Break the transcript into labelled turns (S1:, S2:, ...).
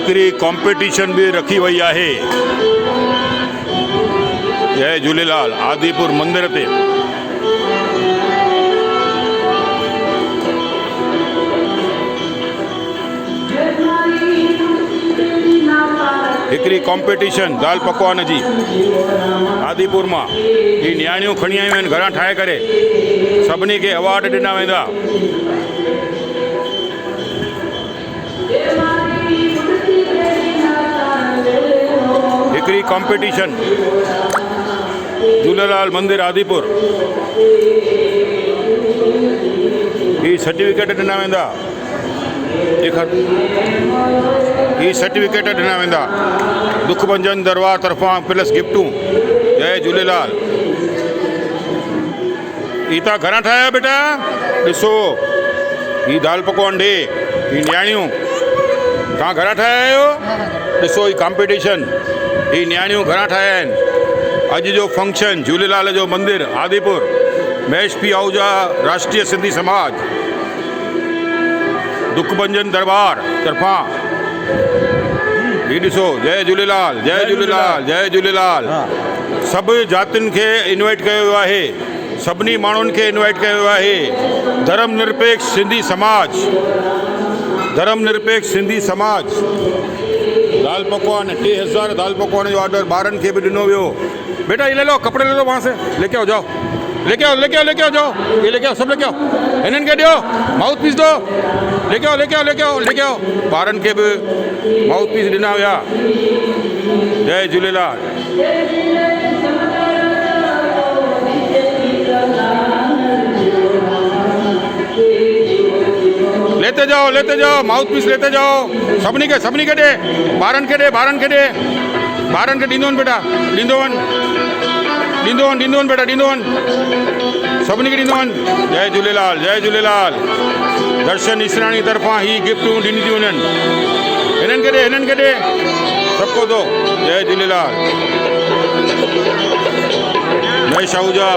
S1: हिकड़ी कॉम्पिटिशन भी रखी वही है। जय झूलेलाल। आदिपुर मंदिर ते हिकड़ी कॉम्पिटिशन दाल पकवान जी आदिपुर में ये न्याणियों खणी आयूं आहिनि घरां ठाहे करे सभिनी के अवार्ड ॾिना वेंदा। हिकड़ी कॉम्पिटिशन झूलेलाल मंदिर आदिपुर ये सर्टिफिकेट ॾिना वेंदा। ये सर्टिफिकेट ॾिना वेंदा दुखभंजन दरबार तरफां प्लस गिफ्टूं। जय झूलेलाल। इता घरां ठाहिया बेटा ॾिसो ही दाल पकवान ॾे ही न्याणियूं तव्हां घरां ठाहिया आहियो। ॾिसो ही कॉम्पिटिशन ही न्याणियूं घरां ठाहिया आहिनि। अॼु जो फंक्शन झूलेलाल जो मंदिर आदिपुर महेश पी आहूजा राष्ट्रीय सिंधी समाज दुखभंजन दरबार तरफां ही ॾिसो। जय झूलेलाल जय झूलेलाल जय झूलेलाल। सभु जातियुनि खे इनवाइट कयो वियो आहे। सभिनी माण्हुनि खे इनवाइट कयो वियो आहे। धर्मनिरपेक्ष सिंधी समाज धर्मनिरपेक्ष सिंधी समाज दाल पकवान 3000 दाल पकवान जो ऑर्डर ॿारनि खे बि ॾिनो वियो। बेटा ये ले लो कपड़े ले लो वहाँ से लेके आओ जाओ लेके आओ लेके आओ लेके आओ जाओ ये लेके आओ सब लेके आओ इन्हनि खे ॾियो माउथ पीस दो लेके आओ लेके आओ लेके आओ लेके आओ ॿारनि खे बि माउथ पीस ॾिना विया। जय झूलेलाल। लेते जाओ माउथ पीस लेते जाओ सभिनी खे ॾे ॿारनि खे ॾे ॿारनि खे ॾींदो वञ बेटा ॾींदो वञ बेटा ॾींदो वञ सभिनी खे ॾींदो वञ। जय झूलेलाल जय झूलेलाल। दर्शन इसराणी तरफां ही गिफ्टूं ॾिनी थियूं वञनि। हिननि खे ॾे सबको दो। जय झूलेलाल। महेश आहूजा